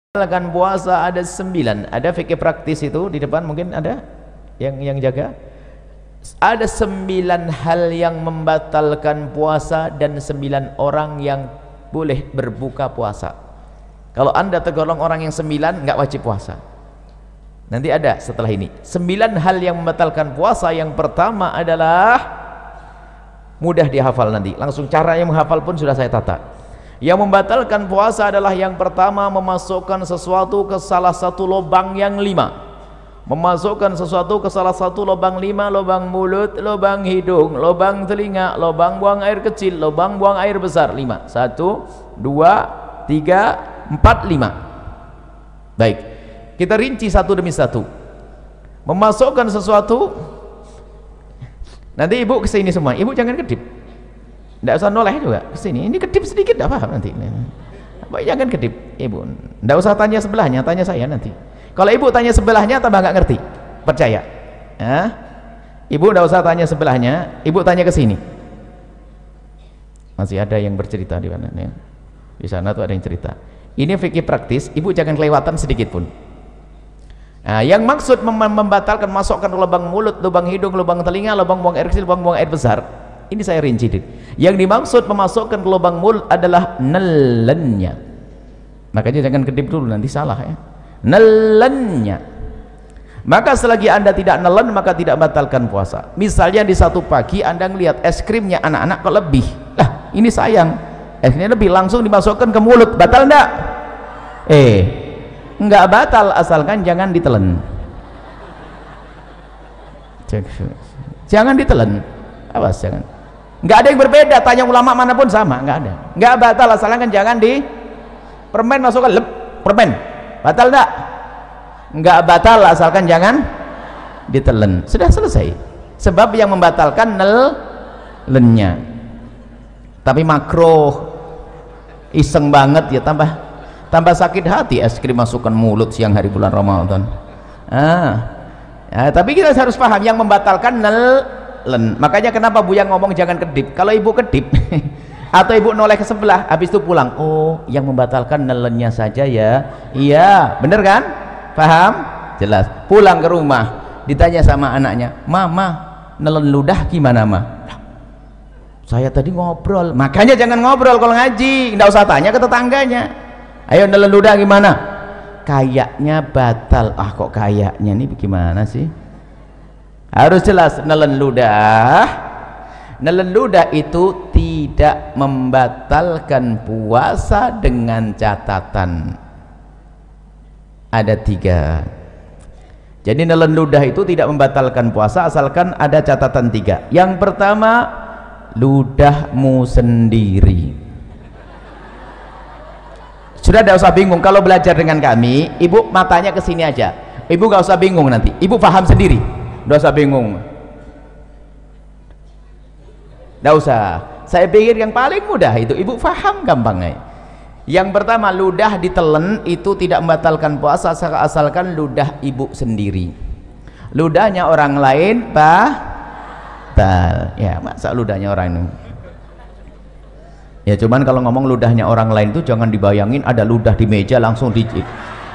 Membatalkan puasa ada 9. Ada fikih praktis itu di depan, mungkin ada yang jaga. Ada 9 hal yang membatalkan puasa dan 9 orang yang boleh berbuka puasa. Kalau anda tergolong orang yang 9, nggak wajib puasa. Nanti ada setelah ini 9 hal yang membatalkan puasa. Yang pertama adalah mudah dihafal, nanti langsung cara yang menghafal pun sudah saya tata. Yang membatalkan puasa adalah yang pertama, memasukkan sesuatu ke salah satu lubang yang 5. Memasukkan sesuatu ke salah satu lubang 5, lubang mulut, lubang hidung, lubang telinga, lubang buang air kecil, lubang buang air besar. 5. 1, 2, 3, 4, 5. Baik, kita rinci satu demi satu. Memasukkan sesuatu, nanti ibu kesini semua, ibu jangan kedip. Tidak usah noleh juga ke sini. Ini kedip sedikit, tidak paham nanti. Baik, jangan kedip, ibu. Tidak usah tanya sebelahnya, tanya saya nanti. Kalau ibu tanya sebelahnya, tambah nggak ngerti. Percaya. Ya? Ibu tidak usah tanya sebelahnya, ibu tanya ke sini. Masih ada yang bercerita di mana? Ya. Di sana tuh ada yang cerita. Ini fikih praktis, ibu jangan kelewatan sedikit pun. Nah, yang maksud membatalkan, masukkan lubang mulut, lubang hidung, lubang telinga, lubang buang air kecil, lubang buang air besar. Ini saya rinci. Yang dimaksud memasukkan ke lubang mulut adalah nelennya. Makanya jangan kedip dulu, nanti salah ya. Nelennya. Maka selagi anda tidak nelen, maka tidak batalkan puasa. Misalnya di satu pagi anda melihat es krimnya anak-anak kok lebih. Lah, ini sayang. Es krimnya lebih, langsung dimasukkan ke mulut. Batal enggak? Enggak batal asalkan jangan ditelan. Jangan ditelan. Awas, jangan. Nggak ada yang berbeda, tanya ulama manapun sama, nggak ada. Nggak batal asalkan jangan di permen masukkan permen. Batal nggak? Nggak batal asalkan jangan ditelen. Sudah selesai. Sebab yang membatalkan nelennya. Tapi makruh, iseng banget ya, tambah sakit hati es krim masukkan mulut siang hari bulan Ramadan. Tapi kita harus paham yang membatalkan makanya kenapa Buya ngomong jangan kedip. Kalau ibu kedip atau ibu noleh ke sebelah, habis itu pulang, oh yang membatalkan nelennya saja ya. Iya, bener kan? Paham? Jelas. Pulang ke rumah ditanya sama anaknya, mama nelen ludah gimana ma? Saya tadi ngobrol. Makanya jangan ngobrol kalau ngaji, nggak usah tanya ke tetangganya. Ayo nelen ludah gimana? Kayaknya batal. Ah, kok kayaknya nih bagaimana sih? Harus jelas. Nelen ludah itu tidak membatalkan puasa dengan catatan ada 3. Jadi nelen ludah itu tidak membatalkan puasa asalkan ada catatan 3. Yang pertama, ludahmu sendiri. Sudah, tidak usah bingung kalau belajar dengan kami. Ibu matanya ke sini aja, ibu gak usah bingung, nanti ibu paham sendiri. Nggak usah bingung, nggak usah. Saya pikir yang paling mudah itu ibu paham gampangnya. Yang pertama, ludah ditelen itu tidak membatalkan puasa asalkan ludah ibu sendiri. Ludahnya orang lain batal. Ya, masa ludahnya orang ini? Ya cuman kalau ngomong ludahnya orang lain itu jangan dibayangin ada ludah di meja langsung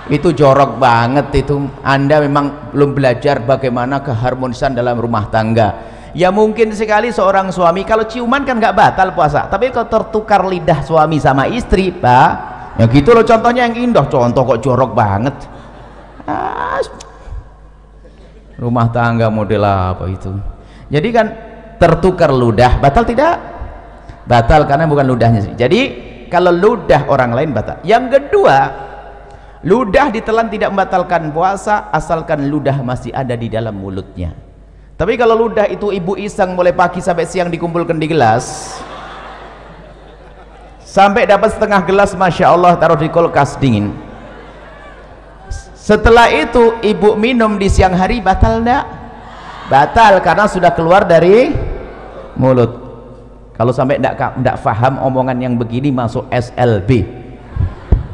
itu jorok banget itu. Anda memang belum belajar bagaimana keharmonisan dalam rumah tangga. Ya mungkin sekali seorang suami kalau ciuman kan nggak batal puasa, tapi kalau tertukar lidah suami sama istri, pak, ya gitu loh. Contohnya yang indah, contoh kok jorok banget. Rumah tangga model apa itu? Jadi kan tertukar ludah, batal tidak? Batal karena bukan ludahnya sendiri. Jadi kalau ludah orang lain batal. Yang kedua, ludah ditelan tidak membatalkan puasa asalkan ludah masih ada di dalam mulutnya. Tapi kalau ludah itu ibu iseng mulai pagi sampai siang dikumpulkan di gelas sampai dapat setengah gelas, masya Allah, taruh di kulkas dingin. Setelah itu ibu minum di siang hari, batal enggak? Batal karena sudah keluar dari mulut. Kalau sampai enggak paham omongan yang begini, masuk SLB.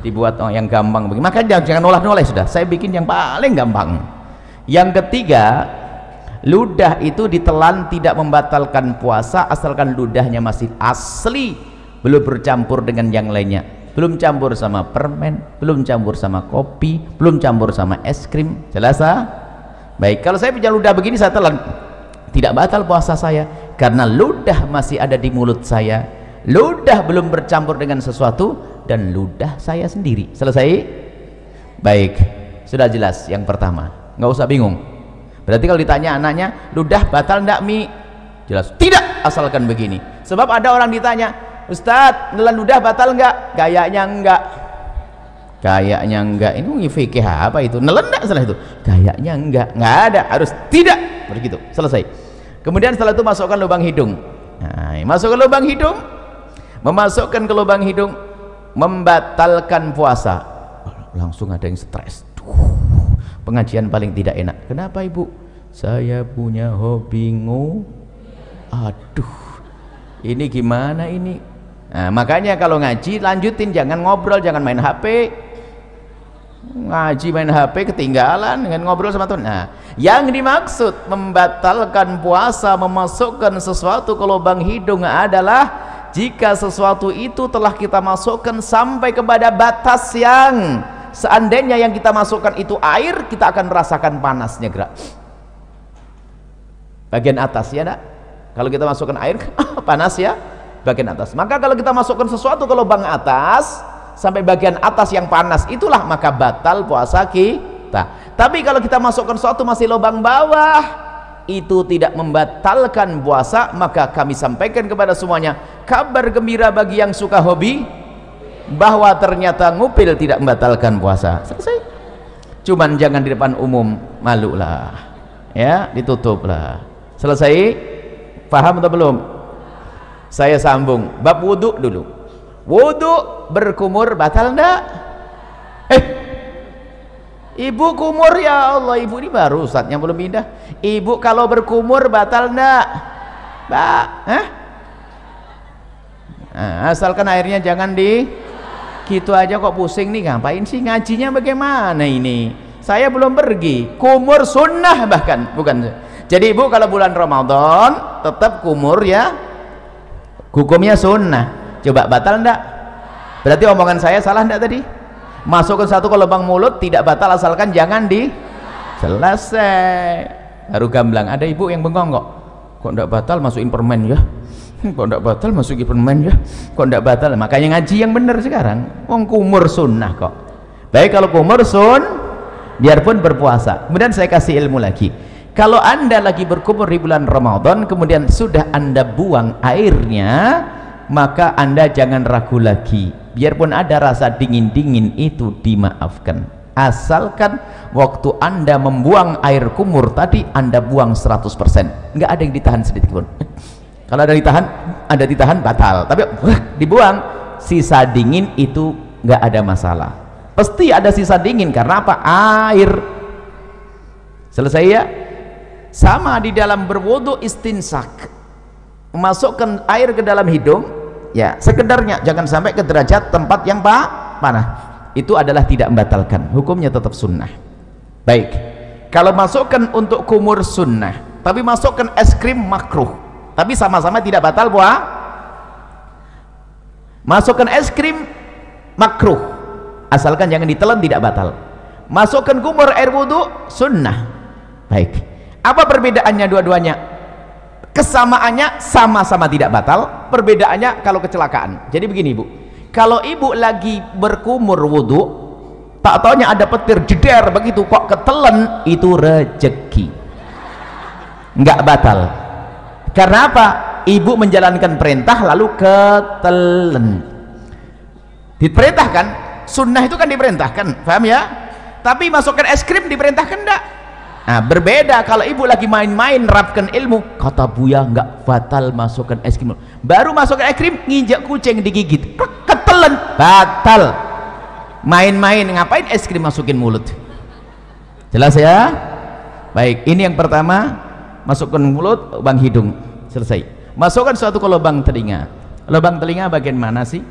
Dibuat yang gampang begini, makanya jangan noleh-noleh. Sudah saya bikin yang paling gampang. Yang ketiga, ludah itu ditelan tidak membatalkan puasa asalkan ludahnya masih asli, belum bercampur dengan yang lainnya. belum campur sama permen, belum campur sama kopi, belum campur sama es krim. Jelas? Baik, kalau saya punya ludah begini saya telan, tidak batal puasa saya karena ludah masih ada di mulut saya, ludah belum bercampur dengan sesuatu, dan ludah saya sendiri. Selesai? Baik, sudah jelas yang pertama, nggak usah bingung. Berarti kalau ditanya anaknya, ludah batal enggak Mi? Jelas tidak, asalkan begini. Sebab ada orang ditanya, Ustadz, nelan ludah batal enggak? Kayaknya enggak. Kayaknya enggak. Ini fikih apa itu? Nelan enggak salah itu? Kayaknya enggak ada, harus tidak. Begitu, selesai. Kemudian setelah itu masukkan lubang hidung. Nah, masukkan lubang hidung. Memasukkan ke lubang hidung membatalkan puasa. Langsung ada yang stres. Pengajian paling tidak enak. Kenapa Ibu? Saya punya hobi aduh, ini gimana ini? Nah, makanya kalau ngaji lanjutin, jangan ngobrol, jangan main HP. Ngaji main HP ketinggalan dengan ngobrol sama Tuhan. Nah, yang dimaksud membatalkan puasa, memasukkan sesuatu ke lubang hidung adalah jika sesuatu itu telah kita masukkan sampai kepada batas yang seandainya yang kita masukkan itu air, kita akan merasakan panasnya gerak bagian atas, ya nak? Kalau kita masukkan air panas ya bagian atas. Maka kalau kita masukkan sesuatu ke lubang atas sampai bagian atas yang panas, itulah maka batal puasa kita. Tapi kalau kita masukkan sesuatu masih lubang bawah, itu tidak membatalkan puasa. Maka kami sampaikan kepada semuanya kabar gembira bagi yang suka hobi, bahwa ternyata ngupil tidak membatalkan puasa. Selesai. Cuman jangan di depan umum, malu lah ya, ditutup lah. Selesai. Paham atau belum? Saya sambung bab wudhu dulu. Wudhu berkumur batal enggak? Ibu kumur, ya Allah, ibu ini baru ustadznya belum pindah. Ibu kalau berkumur batal enggak? Mbak, nah, asalkan airnya jangan gitu aja kok pusing nih, ngapain sih ngajinya bagaimana ini? Saya belum pergi. Kumur sunnah bahkan, bukan. Jadi ibu kalau bulan Ramadan tetap kumur ya, hukumnya sunnah. Coba batal enggak? Berarti omongan saya salah enggak tadi? Masukkan satu ke lubang mulut tidak batal asalkan jangan selesai. Baru gamblang. Ada ibu yang bengong kok enggak batal masukin permen ya? Kok enggak batal masukin permen ya? Kok enggak batal? Makanya ngaji yang benar sekarang. Wong kumur sunnah kok. Baik, kalau kumur biarpun berpuasa. Kemudian saya kasih ilmu lagi. Kalau anda lagi berkumur di bulan Ramadan kemudian sudah anda buang airnya, maka anda jangan ragu lagi, biarpun ada rasa dingin-dingin itu dimaafkan, asalkan waktu anda membuang air kumur tadi anda buang 100%, nggak ada yang ditahan sedikit pun. Kalau ada ditahan batal, tapi dibuang, sisa dingin itu nggak ada masalah. Pasti ada sisa dingin karena apa? Air. Selesai ya? Sama di dalam berwudu istinsak, memasukkan air ke dalam hidung ya sekedarnya, jangan sampai ke derajat tempat yang panah. Itu adalah tidak membatalkan, hukumnya tetap sunnah. Baik, kalau masukkan untuk kumur sunnah, tapi masukkan es krim makruh, tapi sama-sama tidak batal puasa. Masukkan es krim makruh, asalkan jangan ditelan, tidak batal. Masukkan kumur air wudu sunnah. Baik, apa perbedaannya dua-duanya? Kesamaannya sama-sama tidak batal, perbedaannya kalau kecelakaan. Jadi begini ibu, kalau ibu lagi berkumur wudu, tak taunya ada petir jeder begitu kok ketelen, itu rezeki, nggak batal. Karena apa? Ibu menjalankan perintah lalu ketelen. Diperintahkan, sunnah itu kan diperintahkan, paham ya? Tapi masukkan es krim diperintahkan enggak? Nah, berbeda kalau ibu lagi main-main nerapkan ilmu, kata Buya nggak batal masukkan es krim. Baru masukkan es krim, nginjak kucing digigit, ketelen, batal. Main-main ngapain es krim masukin mulut? Jelas ya? Baik, ini yang pertama, masukkan mulut, lubang hidung, selesai. Masukkan suatu ke lubang telinga. Lubang telinga bagian mana sih?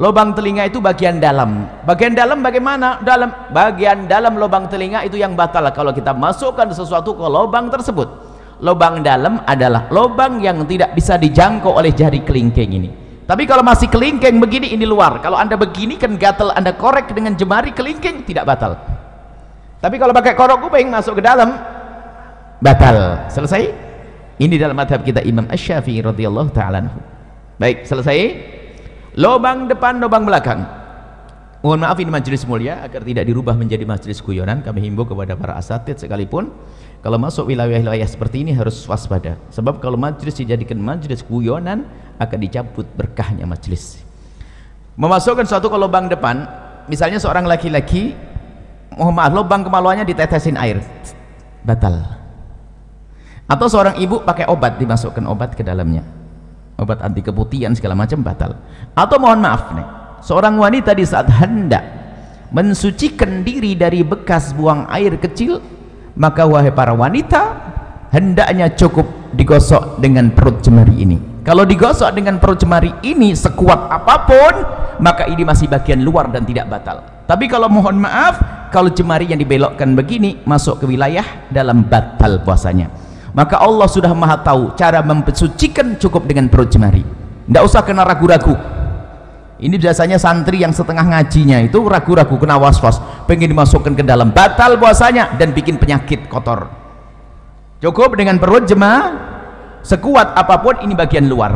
Lubang telinga itu bagian dalam. Bagian dalam bagaimana? Bagian dalam lubang telinga itu yang batal kalau kita masukkan sesuatu ke lubang tersebut. Lubang dalam adalah lubang yang tidak bisa dijangkau oleh jari kelingking ini. Tapi kalau masih kelingking begini, ini luar. Kalau anda begini kan gatal, anda korek dengan jemari kelingking, tidak batal. Tapi kalau pakai korok kuping masuk ke dalam, batal. Selesai. Ini dalam madhab kita Imam Asy-Syafi'i radhiyallahu ta'ala anhu. Baik, selesai. Lubang depan, lubang belakang. Mohon maaf, ini majelis mulia, agar tidak dirubah menjadi majelis guyonan, kami himbau kepada para asatid sekalipun, kalau masuk wilayah-wilayah seperti ini harus waspada. Sebab kalau majelis dijadikan majelis guyonan, akan dicabut berkahnya majelis. Memasukkan suatu ke lubang depan, misalnya seorang laki-laki, mohon maaf, lubang kemaluannya ditetesin air, batal. Atau seorang ibu pakai obat, dimasukkan obat ke dalamnya, obat anti keputihan segala macam, batal. Atau mohon maaf nih, seorang wanita di saat hendak mensucikan diri dari bekas buang air kecil, maka wahai para wanita, hendaknya cukup digosok dengan perut jemari ini. Kalau digosok dengan perut jemari ini sekuat apapun, maka ini masih bagian luar dan tidak batal. Tapi kalau mohon maaf, kalau jemari yang dibelokkan begini masuk ke wilayah dalam, batal puasanya. Maka Allah sudah maha tahu cara mensucikan, cukup dengan perut jemari, tidak usah kena ragu-ragu. Ini biasanya santri yang setengah ngajinya itu ragu-ragu, kena was-was, pengen dimasukkan ke dalam, batal puasanya dan bikin penyakit kotor. Cukup dengan perut jemari, sekuat apapun ini bagian luar,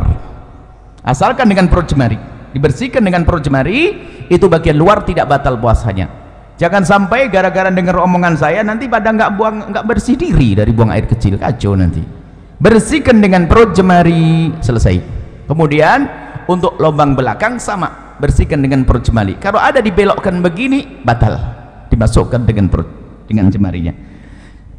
asalkan dengan perut jemari, dibersihkan dengan perut jemari, itu bagian luar, tidak batal puasanya. Jangan sampai gara-gara dengar omongan saya nanti pada nggak bersih diri dari buang air kecil, kacau nanti. Bersihkan dengan perut jemari, selesai. Kemudian untuk lubang belakang sama, bersihkan dengan perut jemari. Kalau ada dibelokkan begini, batal, dimasukkan dengan perut, dengan jemarinya.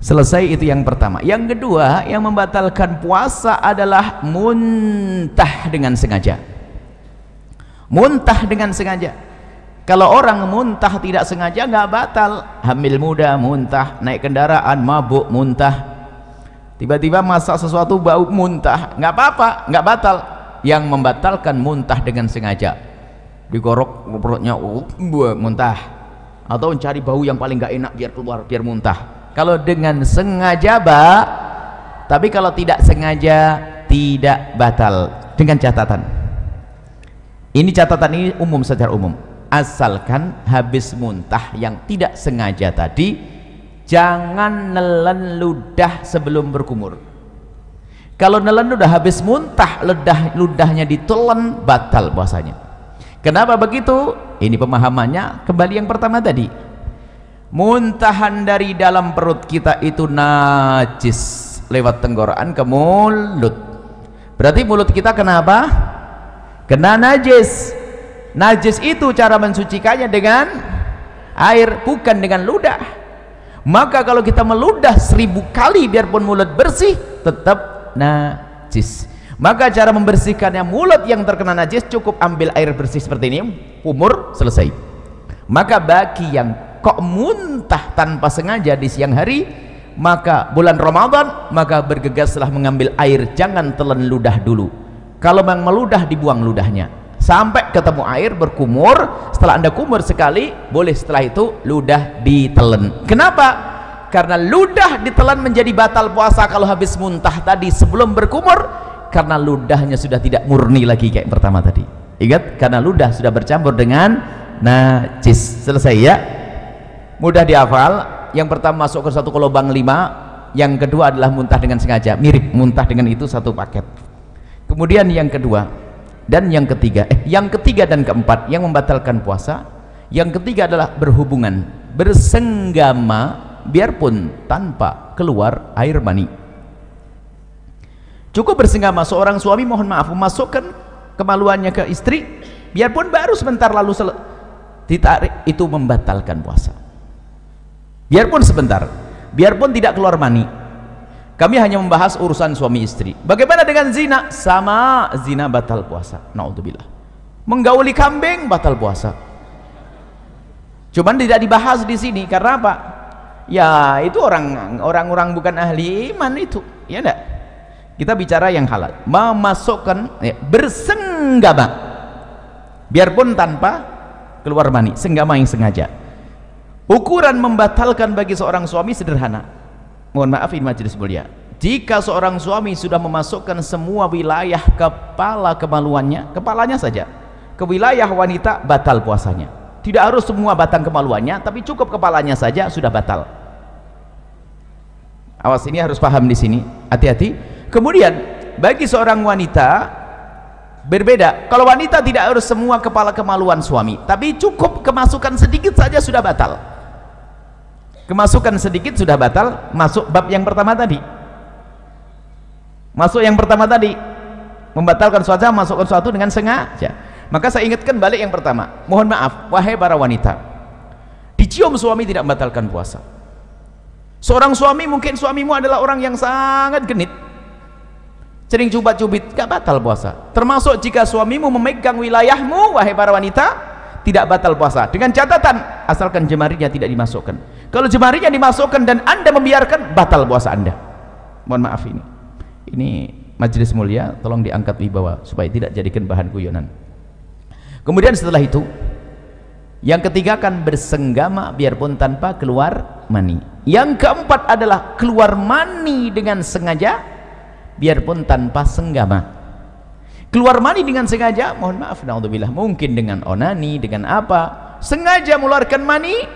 Selesai, itu yang pertama. Yang kedua, yang membatalkan puasa adalah muntah dengan sengaja. Muntah dengan sengaja. Kalau orang muntah tidak sengaja nggak batal. Hamil muda muntah, naik kendaraan mabuk muntah, tiba-tiba masak sesuatu bau muntah, nggak apa-apa, nggak batal. Yang membatalkan muntah dengan sengaja, digorok perutnya, muntah, atau mencari bau yang paling nggak enak biar keluar, biar muntah. Kalau dengan sengaja tapi kalau tidak sengaja tidak batal. Dengan catatan, ini catatan ini umum, secara umum, asalkan habis muntah yang tidak sengaja tadi, jangan nelen ludah sebelum berkumur. Kalau nelen ludah habis muntah, ludahnya ditelan, batal puasanya. Kenapa begitu? Ini pemahamannya kembali yang pertama tadi. Muntahan dari dalam perut kita itu najis lewat tenggorokan ke mulut. Berarti mulut kita kenapa? Kena najis. Najis itu cara mensucikannya dengan air, bukan dengan ludah. Maka kalau kita meludah 1000 kali biarpun mulut bersih, tetap najis. Maka cara membersihkannya mulut yang terkena najis, cukup ambil air bersih seperti ini, umur, selesai. Maka bagi yang kok muntah tanpa sengaja di siang hari, maka bulan Ramadan, maka bergegaslah mengambil air, jangan telan ludah dulu. Kalau memang meludah, dibuang ludahnya sampai ketemu air, berkumur. Setelah anda kumur sekali, boleh setelah itu ludah ditelan. Kenapa? Karena ludah ditelan menjadi batal puasa kalau habis muntah tadi sebelum berkumur, karena ludahnya sudah tidak murni lagi kayak pertama tadi. Ingat, karena ludah sudah bercampur dengan najis. Selesai ya, mudah dihafal. Yang pertama masuk ke satu ke lubang 5, yang kedua adalah muntah dengan sengaja, mirip muntah dengan itu satu paket. Kemudian yang kedua dan yang ketiga, yang ketiga dan keempat yang membatalkan puasa, yang ketiga adalah berhubungan, bersenggama biarpun tanpa keluar air mani. Cukup bersenggama, seorang suami mohon maaf memasukkan kemaluannya ke istri biarpun baru sebentar lalu ditarik, itu membatalkan puasa. Biarpun sebentar, biarpun tidak keluar mani. Kami hanya membahas urusan suami istri. Bagaimana dengan zina? Sama, zina batal puasa. Naudzubillah. Menggauli kambing batal puasa. Cuman tidak dibahas di sini karena apa? Ya itu orang-orang bukan ahli iman itu, ya enggak? Kita bicara yang halal. Memasukkan, bersenggama biarpun tanpa keluar mani, senggama yang sengaja. Ukuran membatalkan bagi seorang suami sederhana. Mohon maaf, ini majelis mulia, Jika seorang suami sudah memasukkan semua wilayah kepala kemaluannya, kepalanya saja, ke wilayah wanita, batal puasanya. Tidak harus semua batang kemaluannya, tapi cukup kepalanya saja sudah batal. Awas, ini harus paham di sini, hati-hati. Kemudian bagi seorang wanita berbeda. Kalau wanita tidak harus semua kepala kemaluan suami, tapi cukup kemasukan sedikit saja sudah batal. Kemasukan sedikit sudah batal. Masuk bab yang pertama tadi. Masuk yang pertama tadi, membatalkan suatu, masukkan suatu dengan sengaja. Maka saya ingatkan balik yang pertama. Mohon maaf, wahai para wanita, dicium suami tidak membatalkan puasa. Seorang suami, mungkin suamimu adalah orang yang sangat genit, sering cubit-cubit, gak batal puasa. Termasuk jika suamimu memegang wilayahmu, wahai para wanita, tidak batal puasa. Dengan catatan, asalkan jemarinya tidak dimasukkan. Kalau jemarinya dimasukkan dan anda membiarkan, batal puasa anda. Mohon maaf, ini majelis mulia, tolong diangkat wibawa supaya tidak jadikan bahan guyonan. Kemudian setelah itu, yang ketiga kan bersenggama biarpun tanpa keluar mani. Yang keempat adalah keluar mani dengan sengaja biarpun tanpa senggama. Keluar mani dengan sengaja, mohon maaf, naudzubillah, mungkin dengan onani, dengan apa, sengaja mengeluarkan mani,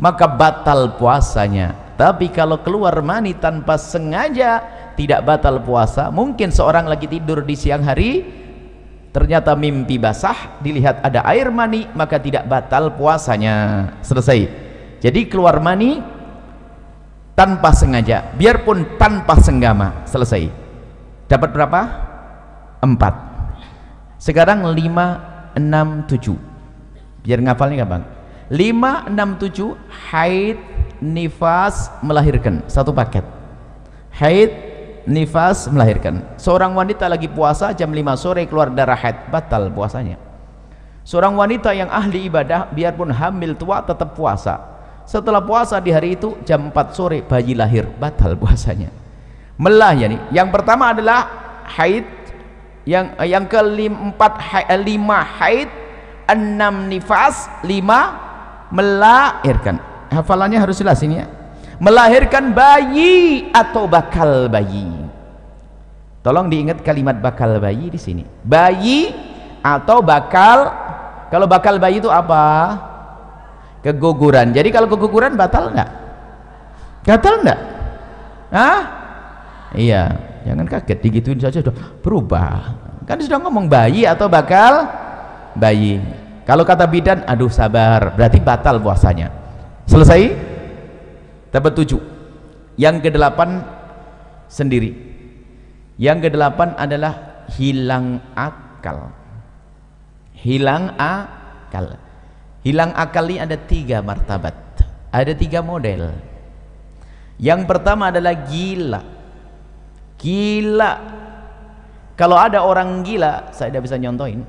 maka batal puasanya. Tapi kalau keluar mani tanpa sengaja, tidak batal puasa. Mungkin seorang lagi tidur di siang hari, ternyata mimpi basah, dilihat ada air mani, maka tidak batal puasanya. Selesai. Jadi keluar mani tanpa sengaja, biarpun tanpa senggama, selesai. Dapat berapa? 4. Sekarang 5, 6, 7. Biar ngafalnya gampang. 5, 6, 7, haid, nifas, melahirkan, satu paket. Haid, nifas, melahirkan. Seorang wanita lagi puasa jam 5 sore keluar darah haid, batal puasanya. Seorang wanita yang ahli ibadah biarpun hamil tua tetap puasa. Setelah puasa di hari itu jam 4 sore bayi lahir, batal puasanya. Melah ya nih. Yang pertama adalah haid, yang keempat 5 haid, 6 nifas, 5 melahirkan. Hafalannya harus jelas ini ya. Melahirkan bayi atau bakal bayi. Tolong diingat kalimat bakal bayi di sini. Bayi atau bakal. Kalau bakal bayi itu apa? Keguguran. Jadi kalau keguguran batal enggak? Batal enggak? Hah? Iya, jangan kaget digituin saja sudah berubah. Kan sudah ngomong bayi atau bakal bayi. Kalau kata bidan, aduh sabar, berarti batal puasanya. Selesai? Dapat 7. Yang ke-8 sendiri. Yang ke-8 adalah hilang akal. Hilang akal. Hilang akal ini ada 3 martabat, ada 3 model. Yang pertama adalah gila. Gila. Kalau ada orang gila, saya tidak bisa nyontohin.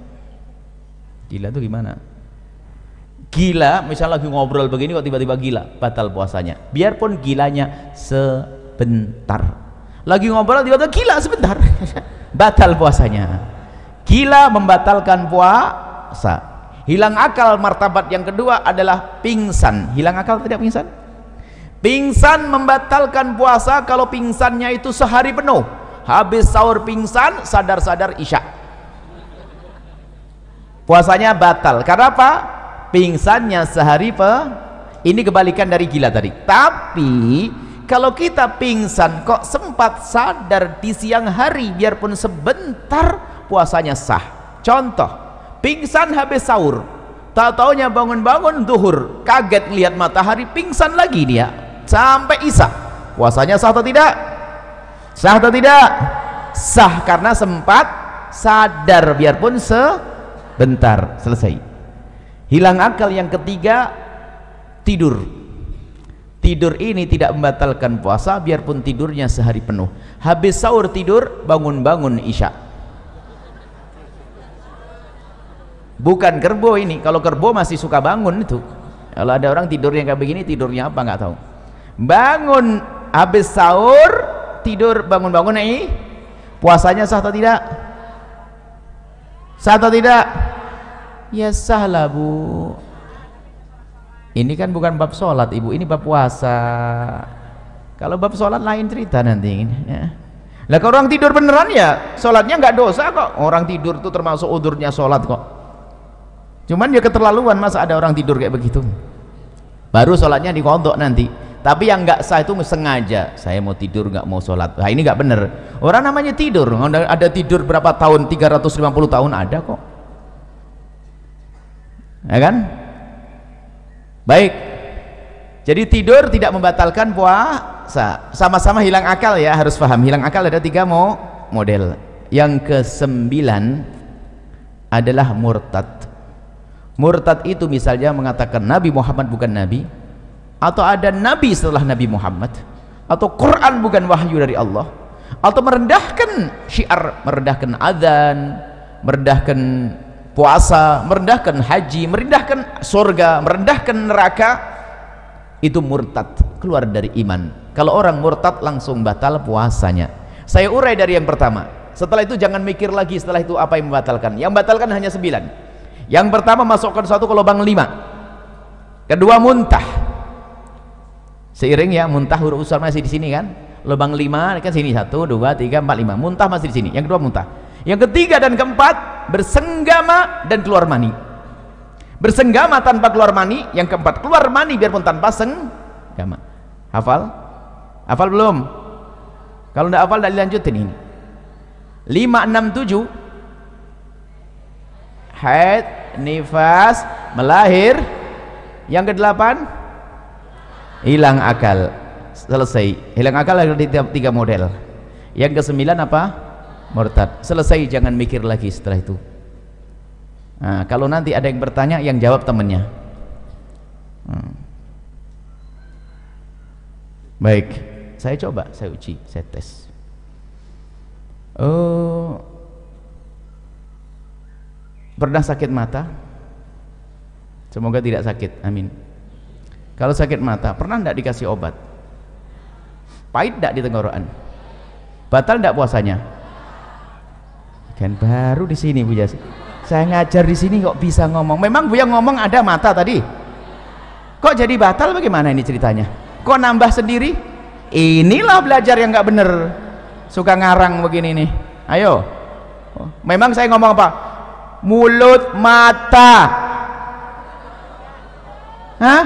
Gila itu gimana? Gila, misalnya lagi ngobrol begini kok tiba-tiba gila, batal puasanya. Biarpun gilanya sebentar. Lagi ngobrol tiba-tiba gila sebentar, batal puasanya. Gila membatalkan puasa. Hilang akal martabat yang kedua adalah pingsan. Hilang akal tidak pingsan? Pingsan membatalkan puasa kalau pingsannya itu sehari penuh. Habis sahur pingsan, sadar-sadar isya. Puasanya batal. Karena apa? Pingsannya sehari ini kebalikan dari gila tadi. Tapi kalau kita pingsan kok sempat sadar di siang hari biarpun sebentar, puasanya sah. Contoh, pingsan habis sahur, tak taunya bangun-bangun duhur, kaget ngelihat matahari, pingsan lagi dia sampai isya. Puasanya sah atau tidak? Sah atau tidak? Sah karena sempat sadar biarpun sebentar. Selesai. Hilang akal yang ketiga, tidur. Tidur ini tidak membatalkan puasa biarpun tidurnya sehari penuh. Habis sahur tidur, bangun-bangun isya. Bukan kerbau ini. Kalau kerbau masih suka bangun itu. Kalau ada orang tidurnya kayak begini, tidurnya apa nggak tahu. Bangun habis sahur, tidur, bangun-bangun ini, puasanya sah atau tidak? Sah atau tidak? Ya sah lah bu. Ini kan bukan bab sholat ibu, ini bab puasa. Kalau bab sholat lain cerita nanti ya. Lah kalau orang tidur beneran ya sholatnya nggak dosa kok. Orang tidur itu termasuk udurnya sholat kok. Cuman ya keterlaluan, masa ada orang tidur kayak begitu. Baru sholatnya dikodok nanti. Tapi yang nggak sah itu sengaja, saya mau tidur nggak mau sholat. Nah ini nggak bener. Orang namanya tidur, ada tidur berapa tahun, 350 tahun ada kok, ya kan? Baik, jadi tidur tidak membatalkan puasa. Sama-sama hilang akal ya, harus paham. Hilang akal ada 3 model. Yang ke-9 adalah murtad. Murtad itu misalnya mengatakan Nabi Muhammad bukan Nabi, atau ada Nabi setelah Nabi Muhammad, atau Quran bukan wahyu dari Allah, atau merendahkan syiar, merendahkan adzan, merendahkan puasa, merendahkan haji, merendahkan surga, merendahkan neraka. Itu murtad, keluar dari iman. Kalau orang murtad langsung batal puasanya. Saya urai dari yang pertama, setelah itu jangan mikir lagi setelah itu apa yang membatalkan. Yang membatalkan hanya 9. Yang pertama, masukkan satu ke lubang 5. Kedua, muntah. Seiring ya, muntah huruf usar masih di sini kan, lubang 5 kan sini, 1, 2, 3, 4, 5, muntah masih di sini. Yang kedua muntah. Yang ketiga dan keempat, bersenggama dan keluar mani. Bersenggama tanpa keluar mani. Yang keempat, keluar mani biarpun tanpa senggama. Hafal? Hafal belum? Kalau tidak hafal, tidak dilanjutin ini. 5, 6, 7 haid, nifas, melahir. Yang ke-8 hilang akal. Selesai. Hilang akal ada di 3 model. Yang ke-9 apa? Murtad. Selesai, jangan mikir lagi setelah itu. Nah, kalau nanti ada yang bertanya, yang jawab temannya. Baik, saya coba, saya uji, saya tes. Pernah sakit mata? Semoga tidak sakit, amin. Kalau sakit mata, pernah tidak dikasih obat? Pahit tidak di tenggorokan? Batal tidak puasanya? Kan baru di sini Bu Jas. Saya ngajar di sini kok bisa ngomong. Memang Bu yang ngomong ada mata tadi. Kok jadi batal, bagaimana ini ceritanya? Kok nambah sendiri? Inilah belajar yang nggak bener. Suka ngarang begini nih. Ayo. Memang saya ngomong apa? Mulut, mata. Hah?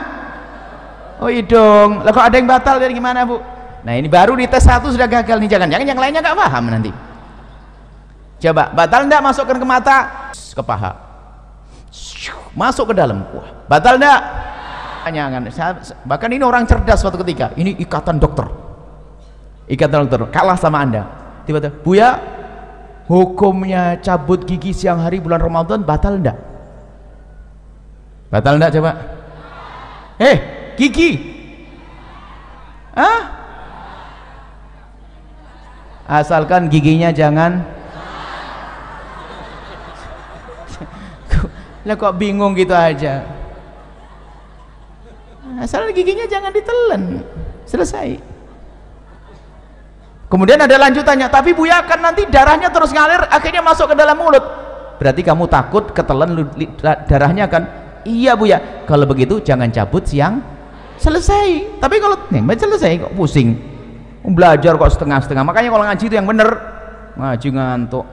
Oh hidung. Lah kok ada yang batal, dari gimana Bu? Nah ini baru di tes 1 sudah gagal nih. Jangan-jangan yang lainnya nggak paham nanti. Coba, batal enggak masukkan ke mata, ke paha, masuk ke dalam. Wah, batal enggak? Jangan. Bahkan ini orang cerdas suatu ketika. Ini ikatan dokter. Ikatan dokter kalah sama Anda. Tiba-tiba, Buya, hukumnya cabut gigi siang hari bulan Ramadan batal enggak? Batal enggak coba? Gigi. Hah? Asalkan giginya jangan. Lah kok bingung gitu aja. Asal giginya jangan ditelan. Selesai. Kemudian ada lanjutannya, tapi Buya kan nanti darahnya terus ngalir akhirnya masuk ke dalam mulut. Berarti kamu takut ketelan darahnya kan? Iya Buya. Kalau begitu jangan cabut siang. Selesai. Tapi kalau selesai kok pusing. Belajar kok setengah-setengah. Makanya kalau ngaji itu yang bener. Ngaji ngantuk.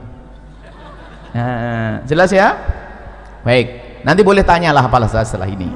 Nah, jelas ya? Baik, nanti boleh tanyalah apalah setelah ini.